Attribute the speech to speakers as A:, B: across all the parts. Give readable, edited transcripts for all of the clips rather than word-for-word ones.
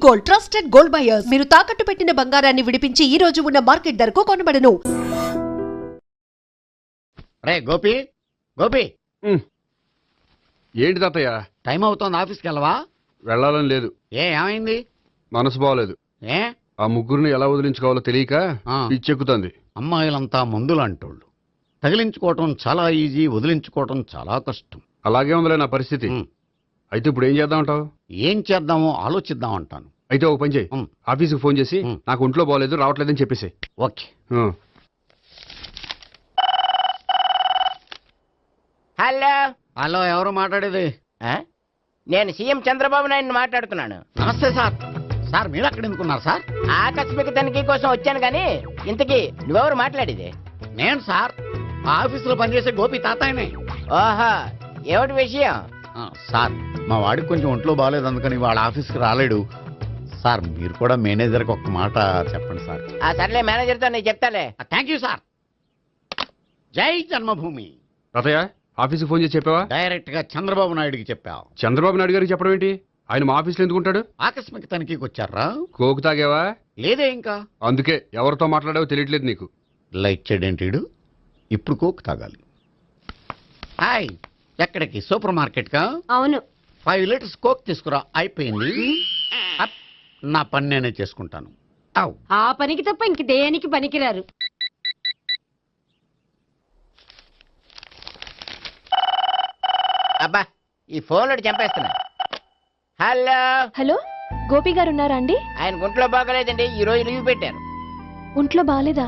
A: Gold, trusted gold buyers. మీరు తాకట్టు పెట్టిన బంగారాన్ని విడిపించి ఈ రోజు ఉన్న మార్కెట్ ధరకు కొనబడను.
B: రే గోపి, గోపి
C: ఏంటి తాతయ్య?
B: టైం అవుతోంది, ఆఫీస్కి వెళ్ళవా?
C: వెళ్ళాలని లేదు.
B: ఏమైంది?
C: మనసు బాగోలేదు.
B: ఏ
C: ఆ ముగ్గురిని ఎలా వదిలించుకోవాలో తెలియక పిచ్చెక్కుతుంది.
B: అమ్మాయిలంతా మందులు అంటోళ్ళు. తగిలించుకోవటం చాలా ఈజీ, వదిలించుకోవటం చాలా కష్టం.
C: అలాగే ఉందిలే నా పరిస్థితి. అయితే ఇప్పుడు ఏం చేద్దామంటావు?
B: ఏం చేద్దామో ఆలోచిద్దాం అంటాను.
C: అయితే ఒక పని చేయి, ఆఫీస్కి ఫోన్ చేసి నాకు ఒంట్లో బాగోలేదు, రావట్లేదని చెప్పేసి.
B: ఓకే.
D: హలో
B: హలో, ఎవరు మాట్లాడేది?
D: నేను సీఎం చంద్రబాబు నాయుడు మాట్లాడుతున్నాను.
B: నమస్తే సార్. సార్ మీరు అక్కడ ఎందుకున్నారు సార్?
D: ఆకస్మిక తనిఖీ కోసం వచ్చాను గాని ఇంతకీ నువ్వెవరు మాట్లాడేది?
B: నేను సార్, ఆ ఆఫీసులో పనిచేసే గోపి తాతాయనే.
D: ఓహో, ఏమిటి విషయం?
B: సార్, మా వాడికి కొంచెం ఒంట్లో బాగాలేదు, అందుకని వాళ్ళ ఆఫీస్కి రాలేడు. సార్ మీరు కూడా మేనేజర్కి ఒక్క మాట చెప్పండి సార్.
D: సర్లే, మేనేజర్తో నేను చెప్తాలే.
B: Thank you sir. జై జన్మభూమి.
C: తాతయ్య ఆఫీస్కి ఫోన్ చేసి చెప్పావా?
B: డైరెక్ట్ గా చంద్రబాబు నాయుడుకి చెప్పావు.
C: చంద్రబాబు నాయుడు గారికి చెప్పడం ఏంటి? ఆయన మా ఆఫీస్లో ఎందుకుంటాడు?
B: ఆకస్మిక తనిఖీకి వచ్చారా?
C: కోకు తాగావా?
B: లేదే ఇంకా.
C: అందుకే ఎవరితో మాట్లాడావో తెలియట్లేదు నీకు.
B: లైట్ చేయడేంటిడు? ఇప్పుడు కోక్ తాగాలి. హాయ్, ఎక్కడికి? సూపర్ మార్కెట్ కా?
E: అవును.
B: 5 లీటర్స్ కోక్ తీసుకురా. అయిపోయింది. అప్, నా పని నేనే చేసుకుంటాను.
E: ఆ పనికి తప్ప ఇంక దేనికి పనికిరారు.
D: అబ్బా, ఈ ఫోన్లో చంపేస్తున్నా. హలో
F: హలో, గోపి గారు ఉన్నారా అండి?
D: ఆయన గుంట్లో బాగలేదండి, ఈ రోజు లీవ్ పెట్టారు.
F: ఒంట్లో బాగాలేదా?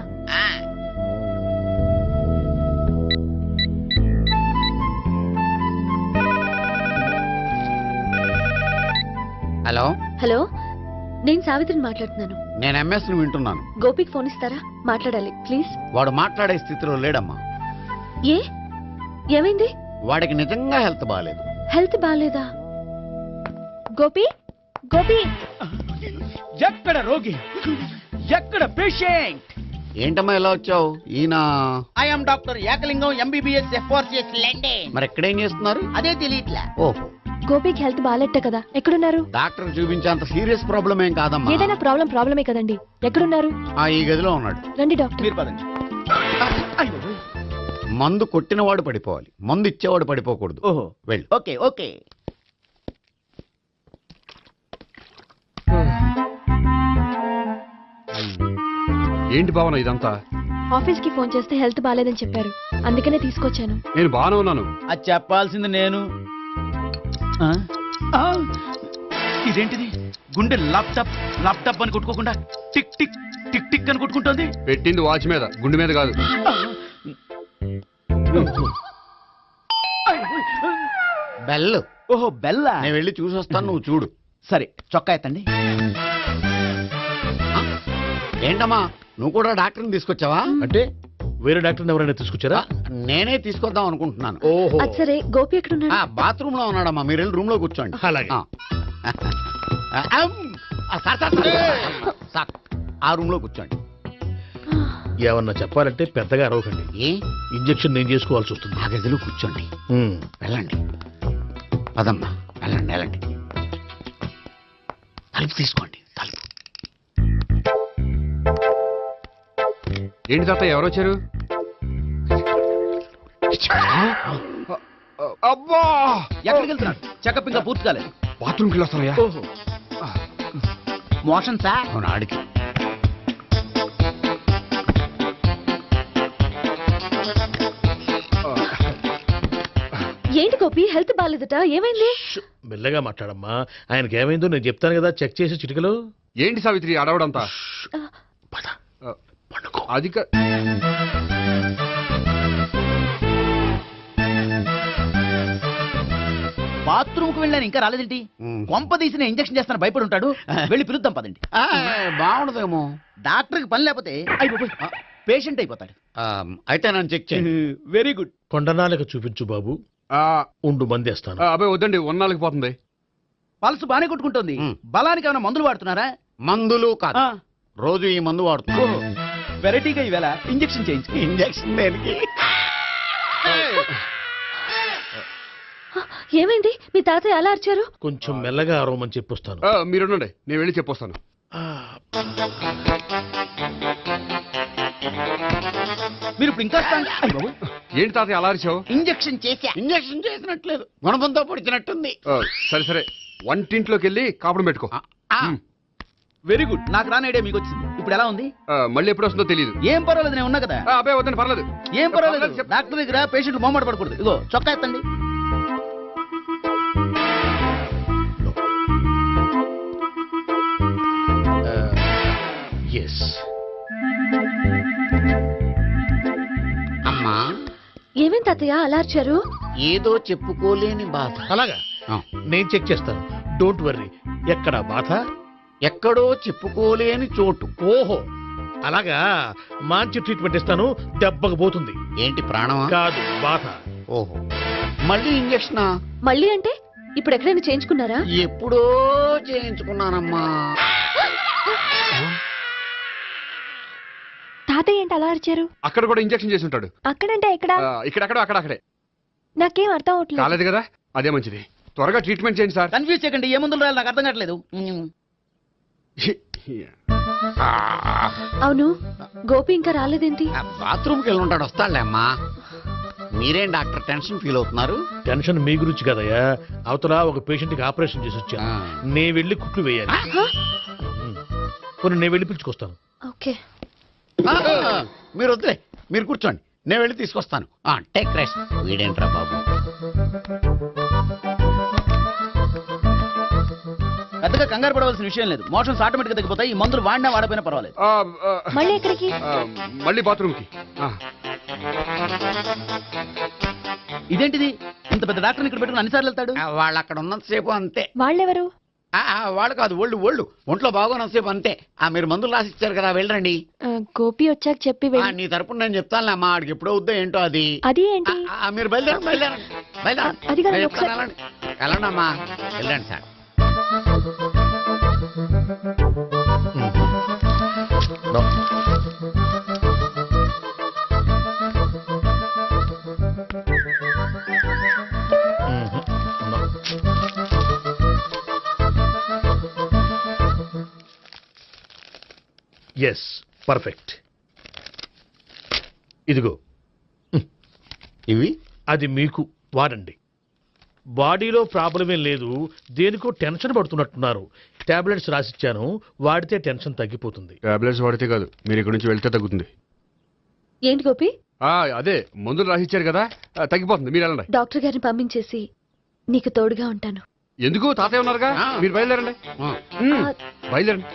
B: హలో
F: హలో, నేను సావిత్రిని మాట్లాడుతున్నాను.
B: నేను ఎంఎస్ ను వింటున్నాను.
F: గోపికి ఫోన్ ఇస్తారా? మాట్లాడాలి ప్లీజ్.
B: వాడు మాట్లాడే స్థితిలో లేడమ్మా.
F: ఏ, ఏమైంది?
B: వాడికి నిజంగా హెల్త్ బాగాలేదు.
F: హెల్త్ బాగాలేదా? గోపి, గోపి.
G: ఎక్కడ రోగి, ఎక్కడ పేషెంట్?
B: ఏంటమ్మా ఇలా వచ్చావు? ఈయన
G: I'm doctor Ekalingam, MBBS, FRCS London.
B: మరి ఎక్కడేం చేస్తున్నారు?
G: అదే తెలియట్లా.
B: ఓహో,
F: గోపికి హెల్త్ బాగాలెట్ట కదా, ఎక్కడున్నారు?
B: డాక్టర్ చూపించేంత సీరియస్ ప్రాబ్లం ఏం కాదమ్మా.
F: ఏదైనా ప్రాబ్లమే కదండి. ఎక్కడున్నారు?
B: ఈ గదిలో ఉన్నాడు.
F: రండి డాక్టర్.
G: మీరు పదండి.
B: మందు కొట్టినవాడు పడిపోవాలి, మందు ఇచ్చేవాడు పడిపోకూడదు.
G: ఓహో,
B: వెళ్ళు.
G: Okay okay.
C: ఏంటి భావన ఇదంతా?
F: ఆఫీస్ కి ఫోన్ చేస్తే హెల్త్ బాగాలేదని చెప్పారు, అందుకనే తీసుకొచ్చాను.
C: నేను బాగానే ఉన్నాను.
G: అది చెప్పాల్సింది నేను. ఇదేంటిది? గుండె ల్యాప్టాప్ ల్యాప్టాప్ అని కొట్టుకోకుండా టిక్ టిక్ టిక్ టిక్ అని కొట్టుకుంటుంది.
C: పెట్టింది వాచ్ మీద, గుండె మీద కాదు.
B: బెల్.
G: ఓహో, బెల్లా.
B: నేను వెళ్ళి చూసొస్తాను, నువ్వు చూడు.
G: సరే, చొక్కా ఎత్తండి.
B: ఏంటమ్మా, నువ్వు కూడా డాక్టర్ని తీసుకొచ్చావా?
H: అంటే వేరే డాక్టర్ ఎవరైనా తీసుకొచ్చారా?
B: నేనే తీసుకొద్దాం అనుకుంటున్నాను.
H: ఓహో,
F: అది సరే, గోపి ఎక్కడున్నాడు?
B: బాత్రూమ్ లో ఉన్నాడమ్మా, మీరు వెళ్ళి రూమ్ లో కూర్చోండి.
H: అలాగే.
B: సార్, ఆ రూమ్ లో కూర్చోండి.
H: ఏమన్నా చెప్పాలంటే పెద్దగా అరవకండి.
B: ఏ
H: ఇంజెక్షన్ నేను చేసుకోవాల్సి వస్తుంది.
B: ఆ గదిలో కూర్చోండి. వెళ్ళండి, పదమ్మా, వెళ్ళండి వెళ్ళండి. తలుపు తీసుకోండి, తలుపు.
C: ఏంటి తాత ఎవరు వచ్చారు? అబ్బా,
G: ఎక్కడికి వెళ్తున్నాడు? చెకప్ ఇంకా పూర్తి కాలేదు.
C: బాత్రూమ్కి వెళ్ళొస్తానయ్యా.
G: ఓహో, మోషన్ సార్.
B: అవును, ఆడికి.
F: ఏంటి గోపి, హెల్త్ బాగాలేదట, ఏమైంది?
H: మెల్లగా మాట్లాడమ్మా. ఆయనకి ఏమైందో నేను చెప్తాను కదా, చెక్ చేసి చిటికలో.
C: ఏంటి సావిత్రి అడవడంతా?
H: పద, పండుకో.
C: అది
G: బాత్రూమ్ కు వెళ్ళాను, ఇంకా రాలేదేంటి? కొంప తీసిన ఇంజక్షన్ చేస్తాను భయపడి ఉంటాడు. వెళ్ళి పిలుద్దాం పదండి.
B: బాగుండదేమో.
G: డాక్టర్ కి పని లేకపోతే పేషెంట్ అయిపోతాడు.
B: అయితే నన్ను చెక్ చేయండి.
G: Very good.
H: కొండనాలకు చూపించు బాబు. ఉండు, మందేస్తాను.
C: అబ్బాయి వద్దండి, ఉన్నాళ్ళకి పోతుంది.
G: పల్స్ బానే కొట్టుకుంటుంది. బలానికి ఏమైనా మందులు వాడుతున్నారా?
B: మందులు కాదు, రోజు ఈ మందు వాడుతున్నా.
G: వెరైటీగా ఈవేళ ఇంజక్షన్ చేయించు.
B: ఇంజక్షన్ దేనికి?
F: ఏమైంది? మీ తాతయ్య అలా అరిచారు?
H: కొంచెం మెల్లగా అరవమని చెప్పొస్తాను.
C: మీరుండండి, నేను వెళ్ళి చెప్పొస్తాను.
H: ఆ,
G: మీరు ఇప్పుడు ఇంకా
C: ఏంటి తాతయ్య అలా అరిచావు?
D: ఇంజెక్షన్ చేశా.
B: ఇంజక్షన్ చేసినట్లేదు, గుణపంతో పొడిచినట్టుంది.
C: సరే సరే, వంటింట్లోకి వెళ్ళి కాపురం పెట్టుకో.
G: Very good. నాకు రాని ఐడియా మీకు వచ్చింది. ఇప్పుడు ఎలా ఉంది?
C: మళ్ళీ ఎప్పుడు వస్తుందో తెలియదు.
G: ఏం పర్వాలేదు, నేను ఉన్నా కదా.
C: అబ్బాయి వద్దని పర్లేదు.
G: ఏం పర్వాలేదు.
C: చెప్పు.
G: డాక్టర్ దగ్గర పేషెంట్లు మొహమాట పడకూడదు. ఇగో చొక్కా ఎత్తండి.
H: ఎస్.
B: అమ్మా,
F: ఏమేం తాతయ్య అలా అరిచారు?
B: ఏదో చెప్పుకోలేని బాధ.
H: అలాగా
B: ఆ,
H: నేను చెక్ చేస్తాను. Don't worry. ఎక్కడ బాధ?
B: ఎక్కడో చెప్పుకోలేని చోటు.
H: ఓహో, అలాగా. మంచి ట్రీట్మెంట్ ఇస్తాను, దెబ్బకు పోతుంది.
B: ఏంటి ప్రాణమా?
H: కాదు, బాధ.
B: ఓహో, మళ్ళీ ఇంజక్షనా?
F: మళ్ళీ అంటే ఇప్పుడు ఎక్కడైనా చేయించుకున్నారా?
B: ఎప్పుడో చేయించుకున్నానమ్మా.
F: తాతయ్య ఏంటి అలా అరిచారు?
C: అక్కడ కూడా ఇంజెక్షన్ చేసి ఉంటాడు.
F: అక్కడంటే ఎక్కడ?
C: ఇక్కడక్కడ అక్కడే.
F: నాకేం అర్థం అవట్లేదు.
C: కాలేదు కదా, అదే మంచిది. త్వరగా ట్రీట్మెంట్ చేయండి సార్.
G: కన్ఫ్యూజ్ చేయకండి. ఏ మందులు రాయాలి నాకు అర్థం కావట్లేదు.
F: అవును, గోపి ఇంకా రాలేదేంటి?
B: బాత్రూమ్కి వెళ్ళి ఉంటాడు, వస్తాడులే అమ్మా. మీరేం డాక్టర్ టెన్షన్ ఫీల్ అవుతున్నారు?
H: టెన్షన్ మీ గురించి కదయ్యా. అవతల ఒక పేషెంట్ కి ఆపరేషన్ చేసి వచ్చాను. నే వెళ్ళి కుట్లు వేయాలి. కొన్ని నేను వెళ్ళి పిలుచుకొస్తాను.
F: ఓకే.
B: మీరు వద్దులే, మీరు కూర్చోండి, నేను వెళ్ళి తీసుకొస్తాను. Take rest. వీడేంట్రా బాబు.
G: పెద్దగా కంగారు పడవలసిన విషయం లేదు. మోషన్స్ ఆటోమేటిక్ గా తగ్గిపోతాయి. ఈ మందులు వాడినా వాడపోయినా పర్వాలేదు.
F: మళ్ళీ ఎక్కడికి?
C: మళ్ళీ బాత్రూమ్కి.
G: ఇదేంటిది? ఇంత పెద్ద డాక్టర్ ఇక్కడ పెట్టుకుని అన్నిసార్లు వెళ్తాడు.
B: వాళ్ళు అక్కడ ఉన్నంతసేపు అంతే.
F: వాళ్ళెవరు?
B: వాళ్ళు కాదు, ఒళ్ళు ఒంట్లో బాగోనంతసేపు అంతే. మీరు మందులు రాసి ఇచ్చారు కదా, వెళ్ళండి.
F: గోపి వచ్చాక చెప్పి వెళ్ళి.
B: నీ తరపున నేను చెప్తానులే అమ్మా. ఆడికి ఎప్పుడో వద్దో ఏంటో అది.
F: అది ఏంటి?
B: మీరు బయలుదేరండి.
F: అది కాదు, ఒకసారి.
B: వెళ్ళండి అమ్మా, వెళ్ళండి sir.
H: No. No. Yes, perfect. ఇదిగో,
B: ఇవి
H: అది మీకు వాడండి. బాడీలో ప్రాబ్లం ఏం లేదు, దేనికో టెన్షన్ పడుతున్నట్టున్నారు. టాబ్లెట్స్ రాసిచ్చాను, వాడితే టెన్షన్ తగ్గిపోతుంది.
C: టాబ్లెట్స్ వాడితే కాదు, మీరు ఇక్కడ నుంచి వెళ్తే తగ్గుతుంది.
F: ఏంటి గోపి?
C: అదే మందులు రాసిచ్చారు కదా, తగ్గిపోతుంది. మీరు వెళ్ళండి.
F: డాక్టర్ గారిని పంపించేసి నీకు తోడుగా ఉంటాను.
C: ఎందుకు? తాతయ్య ఉన్నారుగా, మీరు బయలుదేరండి. బయలుదేరండి.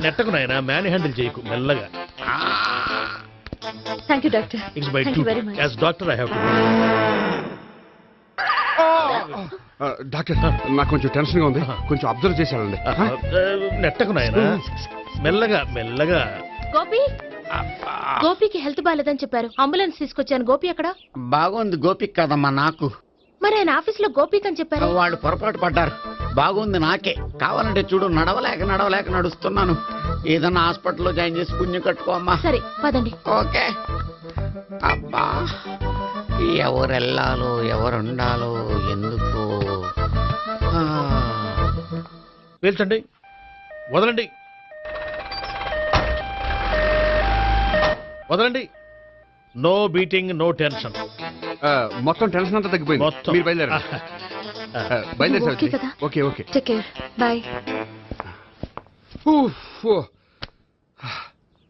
H: నెట్టకు నాయన, మ్యాన్ హ్యాండిల్ చేయకు, మెల్లగా.
F: Thank you doctor.
H: It's my
F: Thank you very much.
H: As doctor I have to.
C: Doctor, నాకు కొంచెం టెన్షన్ గా ఉంది, కొంచెం అబ్జర్వ్ చేశానండి.
H: నెట్టకు నాయన, మెల్లగా మెల్లగా.
E: గోపి, గోపికి హెల్త్ బాలేదని చెప్పారు. అంబులెన్స్ తీసుకొచ్చాను. గోపి అక్కడ?
B: బాగుంది. గోపిక్ కదమ్మా, నాకు.
E: మరి ఆయన ఆఫీస్ లో గోపిక్ అని చెప్పారు.
B: వాళ్ళు పొరపాటు పడ్డారు. బాగుంది నాకే. కావాలంటే చూడు, నడవలేక నడుస్తున్నాను. ఏదన్నా హాస్పిటల్లో జాయిన్ చేసి పుణ్యం కట్టుకో అమ్మా.
E: సరే పదండి.
B: ఓకే. అబ్బా, ఎవరెళ్ళాలో ఎవరుండాలో ఎందుకు.
H: పేల్చండి, వదలండి, వదలండి. No beating, no tension.
C: మొత్తం టెన్షన్ అంతా తగ్గిపోయింది.
H: మొత్తం.
C: మీరు బయలుదేరండి. బయలుదేరి
F: ఓకే కదా?
C: Okay okay.
F: Take care. Bye.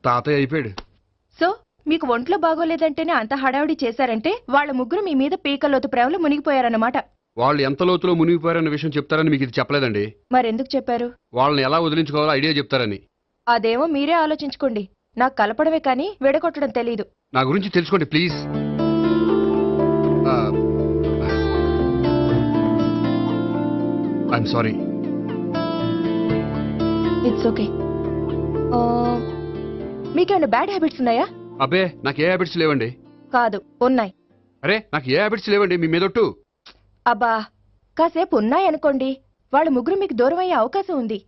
C: తాతయ్య అయిపోయాడు.
I: సో మీకు ఒంట్లో బాగోలేదంటేనే అంత హడావుడి చేశారంటే వాళ్ళ ముగ్గురు మీ మీద పీకలోతు ప్రేమలో మునిగిపోయారన్నమాట.
C: వాళ్ళు ఎంత లోతులో మునిగిపోయారన్న విషయం చెప్తారని మీకు ఇది చెప్పలేదండి.
I: మరెందుకు చెప్పారు?
C: వాళ్ళని ఎలా వదిలించుకోవాలో ఐడియా చెప్తారని.
I: అదేమో మీరే ఆలోచించుకోండి. నాకు కలపడమే కానీ విడగొట్టడం తెలీదు.
C: నా గురించి తెలుసుకోండి please. I'm sorry.
I: It's okay. మీకేమైనా బ్యాడ్ హ్యాబిట్స్ ఉన్నాయా?
C: అబ్బే, నాకు ఏ హ్యాబిట్స్ లేవండి.
I: కాదు, ఉన్నాయి.
C: అరే, నాకు ఏ హ్యాబిట్స్ లేవండి, మీ మీదొట్టు.
I: అబ్బా, కాసేపు ఉన్నాయనుకోండి, వాళ్ళ ముగ్గురు మీకు దూరం అయ్యే అవకాశం ఉంది.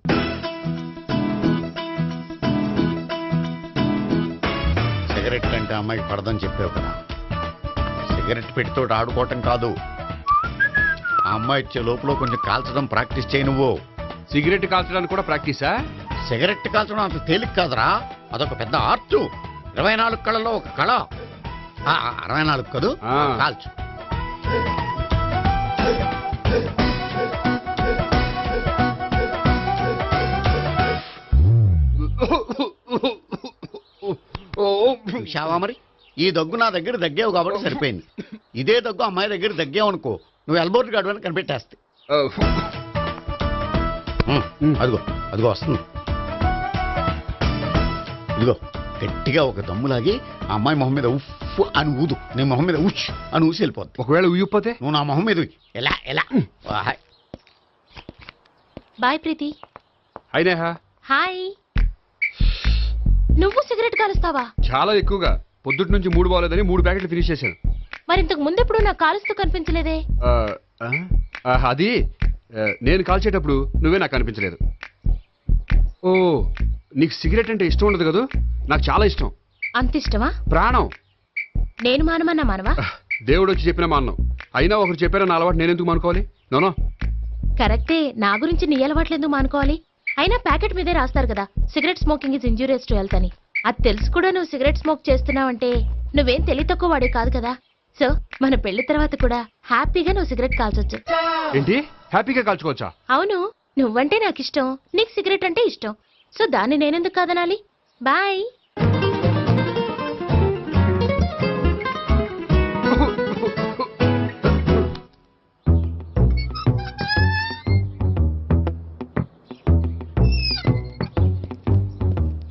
B: సిగరెట్ కంటే అమ్మాయికి పడదని చెప్పావు కదా. సిగరెట్ పెట్టితో ఆడుకోవటం కాదు, ఆ అమ్మాయి ఇచ్చే లోపల కొంచెం కాల్చడం ప్రాక్టీస్ చేయి నువ్వు.
C: సిగరెట్ కాల్చడానికి కూడా ప్రాక్టీసా?
B: సిగరెట్ కాల్చడం అంత తేలిక కాదురా, అదొక పెద్ద ఆర్ట్. 24 కళలో ఒక కళ. 64 కదూ, కాల్చు. చూశావా మరి, ఈ దగ్గు నా దగ్గర దగ్గేవు కాబట్టి సరిపోయింది. ఇదే దగ్గు అమ్మాయి దగ్గర దగ్గేవు అనుకో, నువ్వు ఎల్బోర్డ్ గాడు అని కనిపెట్టేస్తే. అదిగో అదిగో వస్తుంది. ఇదిగో గట్టిగా ఒక దమ్ములాగి ఆ అమ్మాయి మొహం మీద ఉఫ్ అని ఊదు, నీ మొహం మీద ఉచ్ అని ఊసి వెళ్ళిపోద్ది.
C: ఒకవేళ ఊయకపోతే
B: నువ్వు నా మొహం మీద ఎలా ఎలా.
E: బాయ్ ప్రీతి.
C: అయినా
E: హాయ్. నువ్వు సిగరెట్ కాలుస్తావా?
C: చాలా ఎక్కువగా. పొద్దుటి నుంచి 3 బాలేదని 3 ప్యాకెట్లు ఫినిష్ చేశాను.
E: మరి ఇంతకు ముందెప్పుడు నాకు కాలుస్తూ కనిపించలేదే?
C: అది నేను కాల్చేటప్పుడు నువ్వే నాకు కనిపించలేదు. ఓ, నీకు సిగరెట్ అంటే ఇష్టం ఉండదు కదా? నాకు చాలా ఇష్టం.
E: అంత ఇష్టమా?
C: ప్రాణం.
E: నేను మానమన్నా మానవా?
C: దేవుడు వచ్చి చెప్పిన మానం. అయినా ఒకరు చెప్పారన్న అలవాటు నేనెందుకు మానుకోవాలి? నోనో.
E: కరెక్టే, నా గురించి నీ అలవాట్లు ఎందుకు మానుకోవాలి? అయినా ప్యాకెట్ మీదే రాస్తారు కదా, cigarette smoking is injurious to health అని. అది తెలుసు కూడా నువ్వు సిగరెట్ స్మోక్ చేస్తున్నావంటే నువ్వేం తెలివి తక్కువ వాడే కాదు కదా. సో మన పెళ్లి తర్వాత కూడా హ్యాపీగా నువ్వు సిగరెట్ కాల్చొచ్చు.
C: ఏంటి, హ్యాపీగా కాల్చుకోవచ్చా?
E: అవును, నువ్వంటే నాకు ఇష్టం, నీకు సిగరెట్ అంటే ఇష్టం. సో దాన్ని నేనెందుకు కాదనాలి? బాయ్.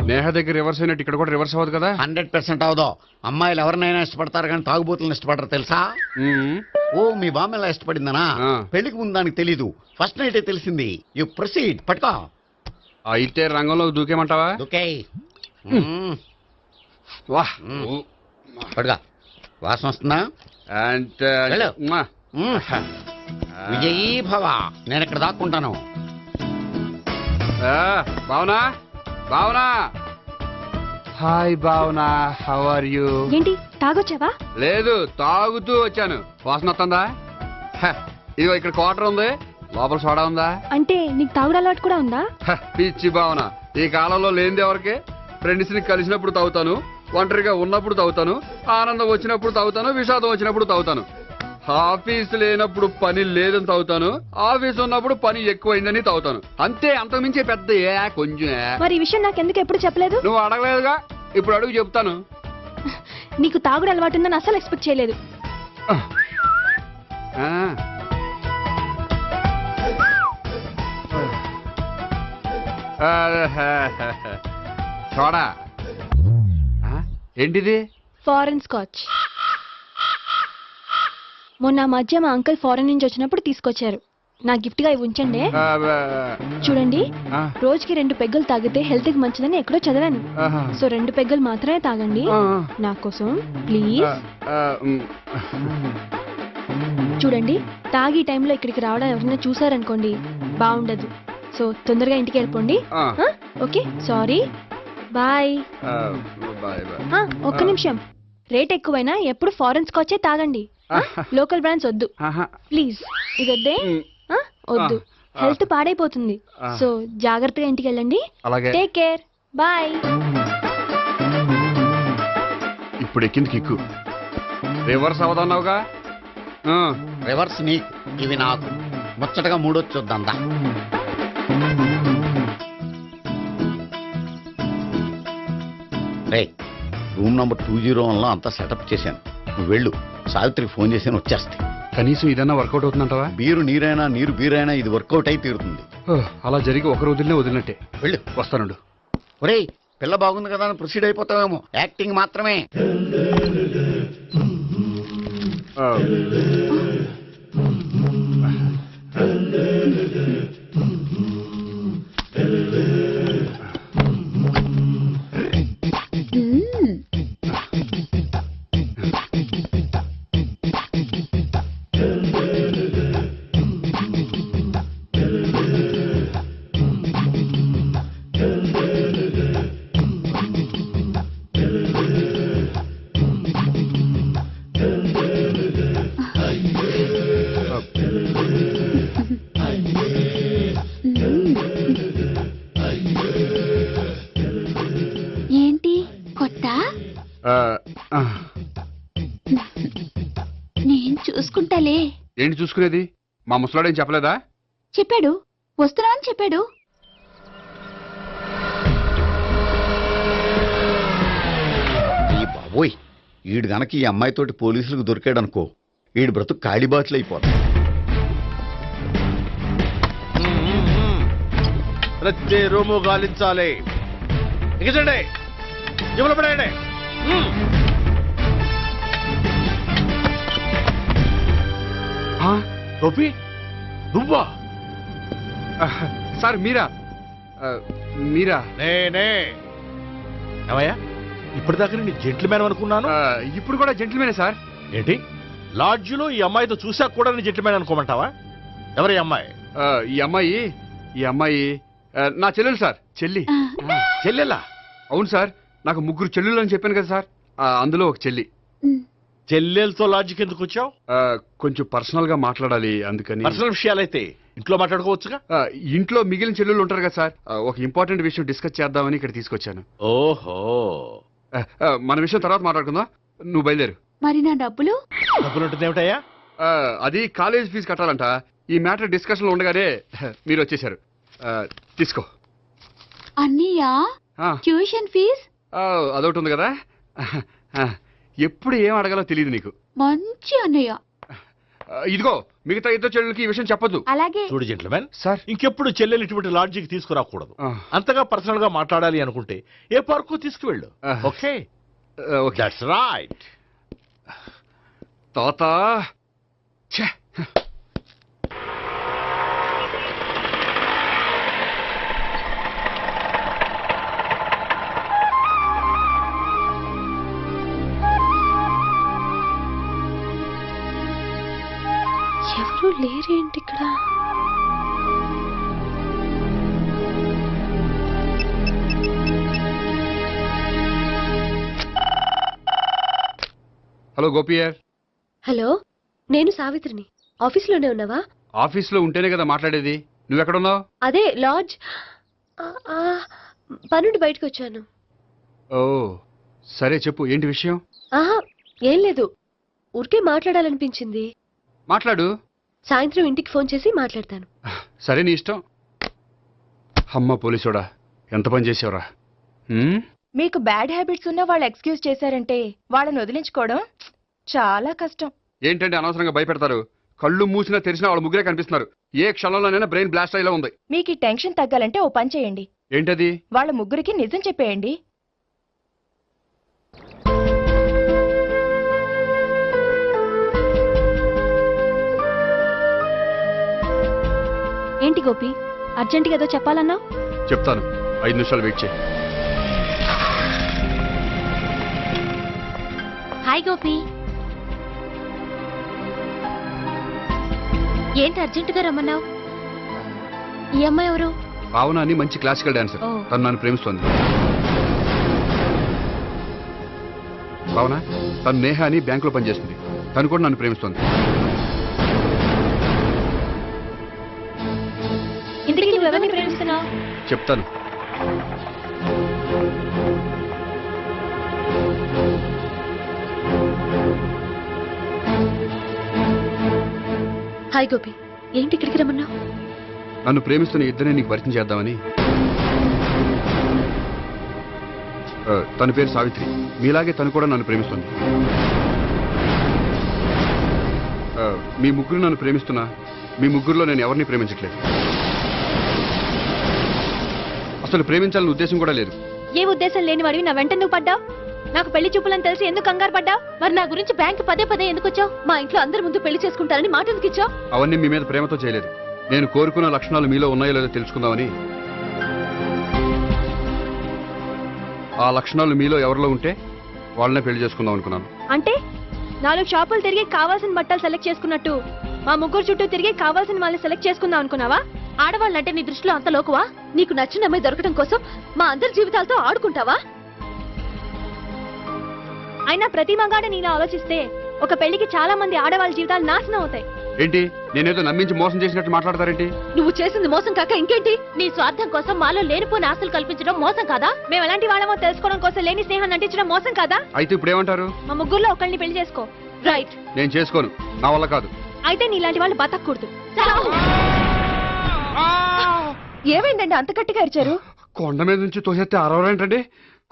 C: నేహ దగ్గర రివర్స్ అయినట్టు ఇక్కడ కూడా రివర్స్ అవ్వదు కదా?
B: 100% అవదో. అమ్మాయిలు ఎవరినైనా ఇష్టపడతారు కానీ తాగుబోతులను ఇష్టపడరు తెలుసా? ఓ, మీ బామ్మ ఎలా ఇష్టపడిందనా? పెళ్లికి ముందు దానికి తెలీదు, ఫస్ట్ నైటే తెలిసింది. You proceed. పట్టుకో.
C: అయితే రంగంలో దూకేమంటావా?
B: ఓకే.
C: వాహ్,
B: పట్టుగా. వాసన వస్తుందా? వెళ్ళు. విజయీ భవ. నేను ఇక్కడ దాక్కుంటాను.
C: Bhavana, Bhavana. Hi Bhavana, how are you?
F: ఏంటి తాగొచ్చావా?
C: లేదు, తాగుతూ వచ్చాను. వాసన వస్తుందా? ఇదిగో ఇక్కడ క్వార్టర్ ఉంది, లోపల సోడా ఉందా?
F: అంటే నీకు తాగుడు అలవాటు కూడా ఉందా?
C: పిచ్చి భావన, ఈ కాలంలో లేనిది ఎవరికి? ఫ్రెండ్స్ ని కలిసినప్పుడు తాగుతాను, ఒంటరిగా ఉన్నప్పుడు తాగుతాను, ఆనందం వచ్చినప్పుడు తాగుతాను, విషాదం వచ్చినప్పుడు తాగుతాను. ఆఫీస్ లేనప్పుడు పని లేదని తాగుతాను, ఆఫీస్ ఉన్నప్పుడు పని ఎక్కువైందని తాగుతాను. అంతే, అంతకుమించే పెద్ద కొంచెం.
F: మరి ఈ విషయం నాకెందుకు ఎప్పుడు చెప్పలేదు?
C: నువ్వు అడగలేదుగా, ఇప్పుడు అడుగు చెప్తాను.
F: నీకు తాగుడు అలవాటు ఉందని అసలు ఎక్స్పెక్ట్ చేయలేదు.
C: చూడా, ఏంటిది?
F: Foreign scotch. మొన్న మధ్య మా అంకుల్ ఫారెన్ నుంచి వచ్చినప్పుడు తీసుకొచ్చారు. నా గిఫ్ట్ గా ఇవి ఉంచండి. చూడండి, రోజుకి 2 పెగ్గులు తాగితే హెల్త్ కి మంచిదని ఎక్కడో చదివాను. సో 2 పెగ్గులు మాత్రమే తాగండి నా కోసం ప్లీజ్. చూడండి, తాగి టైంలో ఇక్కడికి రావడం ఎవరైనా చూసారనుకోండి బాగుండదు. సో తొందరగా ఇంటికి వెళ్ళిపోండి. Okay, sorry, bye. ఒక్క నిమిషం, రేట్ ఎక్కువైనా ఎప్పుడు ఫారెన్ స్కాచే తాగండి, లోకల్ బ్రాండ్స్ వద్దు ప్లీజ్. ఇది వద్దే, వద్దు, హెల్త్ పాడైపోతుంది. సో జాగ్రత్తగా ఇంటికి వెళ్ళండి. Take care, bye.
C: ఇప్పుడు ఎక్కింది కిక్కు. రివర్స్ అవదన్నావుగా?
B: రివర్స్ నీకు, ఇవి నాకు. ముచ్చటగా 3 వచ్చొద్దా? రే, రూమ్ నంబర్ 201లో అంతా సెటప్ చేశాను. నువ్వు వెళ్ళు, సావిత్రికి ఫోన్ చేసాను, వచ్చేస్తాయి.
C: కనీసం ఇదన్నా వర్కౌట్ అవుతుందంటావా?
B: బీరు నీరైనా, నీరు బీరైనా ఇది వర్కౌట్ అయి తీరుతుంది.
C: అలా జరిగి ఒక రోజులనే వదిలినట్టే.
B: వెళ్ళు.
C: వస్తానుండు.
B: ఒరేయ్, పిల్ల బాగుంది కదా అని ప్రొసీడ్ అయిపోతావేమో. యాక్టింగ్ మాత్రమే.
C: ఏంటి చూసుకునేది? మా ముసలాడేం చెప్పలేదా?
F: చెప్పాడు, వస్తున్నా అని చెప్పాడు.
B: ఈ బాబోయ్, ఈడు గనక ఈ అమ్మాయితోటి పోలీసులకు దొరికాడనుకో, ఈడు బ్రతుకు కాళీబాతులు అయిపోతుంది.
H: ప్రతి రూము గాలించాలి. ఎగచండి, జబ్బులు పడేయండి. గోపి, నువ్వా?
C: సార్ మీరా? మీరా?
H: నేనే. ఏమయ్యా, ఇప్పటిదాకా నేను జెంట్లమ్యాన్ అనుకున్నాను.
C: ఇప్పుడు కూడా జెంట్లమేనే సార్.
H: ఏంటి, లాడ్జిలో ఈ అమ్మాయితో చూసాక కూడా నేను జెంట్లమ్యాన్ అనుకోమంటావా? ఎవరి అమ్మాయి?
C: ఈ అమ్మాయి నా చెల్లెలు సార్.
H: చెల్లెలా?
C: అవును సార్, నాకు 3 చెల్లెలు అని చెప్పాను కదా సార్, అందులో ఒక చెల్లి.
H: చెల్లెలతో లాడ్జికి ఎందుకు వచ్చావు?
C: కొంచెం పర్సనల్ గా మాట్లాడాలి, అందుకని.
H: పర్సనల్ విషయాలైతే ఇంట్లో మాట్లాడుకోవచ్చుగా.
C: ఇంట్లో మిగిలిన చెల్లెలు ఉంటారు కదా సార్, ఒక ఇంపార్టెంట్ విషయం డిస్కస్ చేద్దామని ఇక్కడ తీసుకొచ్చాను.
H: ఓహో,
C: మన విషయం తర్వాత మాట్లాడుకుందాం, నువ్వు బయలుదేరు.
F: మరి నా డబ్బులు?
H: డబ్బులు ఉంటుంది ఏమిటయ్యా?
C: అది కాలేజ్ ఫీజు కట్టాలంట. ఈ మ్యాటర్ డిస్కషన్ లో ఉండగానే మీరు వచ్చేసారు. తీసుకో.
F: అన్నయ్యా, ట్యూషన్ ఫీజ్?
C: అదొకటి ఉంది కదా, ఎప్పుడు ఏం అడగాలో తెలియదు నీకు.
F: మంచి అన్నయ్య.
C: ఇదిగో, మిగతా ఇద్దరు చెల్లెలకి ఈ విషయం చెప్పొద్దు.
F: అలాగే.
H: చూడు జెంట్లమెన్
C: సార్,
H: ఇంకెప్పుడు చెల్లెలు ఇటువంటి లాడ్జికి తీసుకురాకూడదు. అంతగా పర్సనల్ గా మాట్లాడాలి అనుకుంటే ఏ పార్కు తీసుకువెళ్ళు. Okay, that's right.
C: తాత
F: ఎవరు లేరేంటి ఇక్కడ?
C: హలో గోపియర్.
F: హలో, నేను సావిత్రిని. ఆఫీస్లోనే ఉన్నావా?
C: ఆఫీస్లో ఉంటేనే కదా మాట్లాడేది. నువ్వెక్కడున్నావు?
F: అదే లాడ్జ్. పనుండి బయటకు వచ్చాను.
C: ఓ సరే, చెప్పు, ఏంటి విషయం?
F: ఆహా, ఏం లేదు, ఊరికే మాట్లాడాలనిపించింది.
C: మాట్లాడు.
F: సాయంత్రం ఇంటికి ఫోన్ చేసి మాట్లాడతాను.
C: సరే, నీ ఇష్టం. అమ్మ పోలీసోడా, ఎంత పని చేసావురా.
I: మీకు బ్యాడ్ హ్యాబిట్స్ ఉన్న వాళ్ళు ఎక్స్క్యూజ్ చేశారంటే వాళ్ళని వదిలించుకోవడం చాలా కష్టం.
C: ఏంటంటే అనవసరంగా భయపెడతారు. కళ్ళు మూసినా తెరిచినా వాళ్ళ ముగ్గురే కనిపిస్తున్నారు. ఏ క్షణంలోనైనా బ్రెయిన్ బ్లాస్ట్ అయ్యేలా ఉంది.
I: మీకు ఈ టెన్షన్ తగ్గాలంటే ఓ పని చేయండి.
C: ఏంటది?
I: వాళ్ళ ముగ్గురికి నిజం చెప్పేయండి.
F: ఏంటి గోపి, అర్జెంటుగా ఏదో చెప్పాలన్నా?
C: చెప్తాను, 5 నిమిషాలు వెయిట్ చేయి.
E: హాయ్ గోపి. ఏంటి అర్జెంటుగా రమ్మన్నావు? ఈ అమ్మాయి ఎవరు?
C: భావన అని మంచి క్లాసికల్ డాన్సర్.
E: ఓ.
C: తను నన్ను ప్రేమిస్తోంది. భావన, తను నేహ అని బ్యాంకులో పనిచేస్తుంది. తను కూడా నన్ను ప్రేమిస్తోంది.
F: ఇంటికి నువ్వెవరిని ప్రేమిస్తున్నావు?
C: చెప్తాను.
F: హాయ్ గోపి, ఏంటి ఇక్కడికి రమ్మన్నావు?
C: నన్ను ప్రేమిస్తున్న ఇద్దరిని నీకు పరిచయం చేద్దామని. తన పేరు సావిత్రి. మీలాగే తను కూడా నన్ను ప్రేమిస్తుంది. మీ ముగ్గురు నన్ను ప్రేమిస్తున్నా, మీ ముగ్గురులో నేను ఎవరిని ప్రేమించట్లేదు. అసలు ప్రేమించాలని ఉద్దేశం కూడా లేదు.
F: ఏ ఉద్దేశం లేని వాడివి నా వెంట నువ్వు పడ్డావు? నాకు పెళ్లి చూపులని తెలిసి ఎందుకు కంగారు పడ్డావు?
E: మరి నా గురించి బ్యాంక్ పదే పదే ఎందుకు వచ్చావు?
F: మా ఇంట్లో అందరి ముందు పెళ్లి చేసుకుంటారని మాట ఎందుకు ఇచ్చావు?
C: అవన్నీ మీ మీద ప్రేమతో చేయలేదు. నేను కోరుకున్న లక్షణాలు మీలో ఉన్నాయో లేదో తెలుసుకుందామని. ఆ లక్షణాలు మీలో ఎవరిలో ఉంటే వాళ్ళనే పెళ్లి చేసుకుందాం అనుకున్నాను.
F: అంటే 4 షాపులు తిరిగి కావాల్సిన బట్టలు సెలెక్ట్ చేసుకున్నట్టు మా ముగ్గురు చుట్టూ తిరిగి కావాల్సిన వాళ్ళని సెలెక్ట్ చేసుకుందాం అనుకున్నావా?
E: ఆడవాళ్ళంటే నీ దృష్టిలో అంత లోకువా?
F: నీకు నచ్చిన అమ్మాయి దొరకడం కోసం మా అందరి జీవితాలతో ఆడుకుంటావా? అయినా ప్రతి మగాడు నీలా ఆలోచిస్తే ఒక పెళ్లికి చాలా మంది ఆడవాళ్ళ జీవితాలు నాశనం అవుతాయి.
C: ఏంటి, నేనేదో నమ్మించి మోసం చేసినట్టు మాట్లాడతారేంటి?
F: నువ్వు చేసింది మోసం కాక ఇంకేంటి?
E: నీ స్వార్థం కోసం మాలో లేనిపోని ఆస్తులు కల్పించడం మోసం కాదా?
F: మేము ఎలాంటి వాళ్ళమో తెలుసుకోవడం కోసం లేని స్నేహం నటించడం మోసం కాదా?
C: అయితే ఇప్పుడు ఏమంటారు?
F: మా ముగ్గురులో ఒకళ్ళని పెళ్లి చేసుకో. రైట్.
C: నేను చేసుకోను, నా వల్ల కాదు.
F: అయితే నీలాంటి వాళ్ళు బతకూడదు.
I: ఏమైందండి అంత గట్టిగా అరిచారు?
C: కొండ మీద నుంచి తోసేస్తే అరవరేంటండి?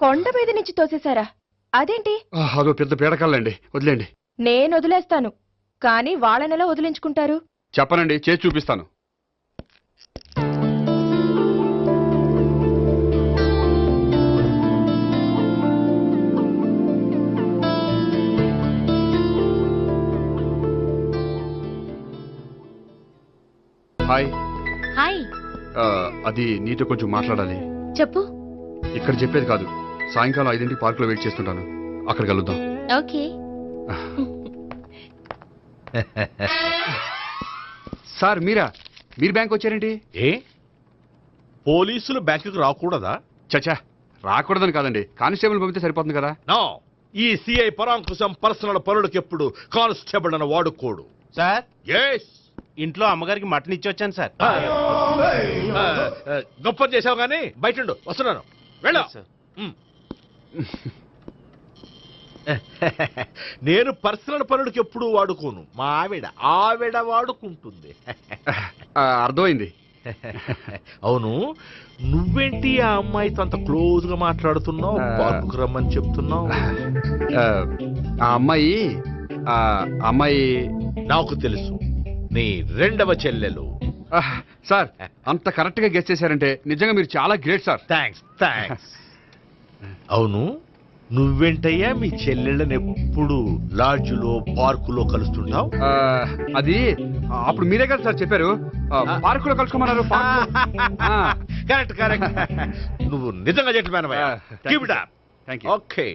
I: కొండ మీద నుంచి తోసేశారా? అదేంటి?
C: అదో పెద్ద పీడకల్లండి, వదిలేండి.
I: నేను వదిలేస్తాను, కానీ వాళ్ళనెలా వదిలించుకుంటారు?
C: చెప్పనండి, చేసి చూపిస్తాను. హాయ్.
E: హాయ్,
C: అది నీతో కొంచెం మాట్లాడాలి.
E: చెప్పు.
C: ఇక్కడ చెప్పేది కాదు, సాయంకాలం 5ంటికి పార్కులో వెయిట్ చేస్తుంటాను, అక్కడ కలుద్దాం.
E: ఓకే.
C: సార్ మీరు బ్యాంక్ వచ్చారేంటి?
J: ఏ పోలీసులు బ్యాంకుకు రాకూడదా?
C: చచ్చా, రాకూడదని కాదండి, కానిస్టేబుల్ పంపితే సరిపోతుంది కదా.
J: నో, ఈ సిఐ పరాంకుశం పర్సనల్ పనులకు ఎప్పుడు కానిస్టేబుల్ అని వాడుకోడు.
G: సార్,
J: ఎస్,
G: ఇంట్లో అమ్మగారికి మటన్ ఇచ్చి వచ్చాను సార్.
J: గొప్ప చేసావు గానీ బయట వస్తున్నాను, వెళ్ళా. నేను పర్సనల్ పనులకు ఎప్పుడు వాడుకోను, మా ఆవిడ వాడుకుంటుంది.
C: అర్థమైంది.
J: అవును, నువ్వేంటి ఆ అమ్మాయితో అంత క్లోజ్ గా మాట్లాడుతున్నావు, పార్కుకు రమ్మని చెప్తున్నావు?
C: ఆ అమ్మాయి
J: నాకు తెలుసు, నీ రెండవ చెల్లెలు.
C: సార్, అంత కరెక్ట్ గా గెస్ చేశారంటే నిజంగా మీరు చాలా గ్రేట్ సార్.
J: థ్యాంక్స్. అవును, నువ్వేంటయ్యా మీ చెల్లెళ్ళని ఎప్పుడు లాడ్జ్లో పార్కులో కలుస్తుంటావు?
C: అది అప్పుడు మీరే కదా సార్ చెప్పారు, పార్కులో కలుసుకోమన్నారు.
J: కరెక్ట్. నువ్వు నిజంగా జెంటిల్‌మ్యాన్.
C: Thank you.
J: ఓకే.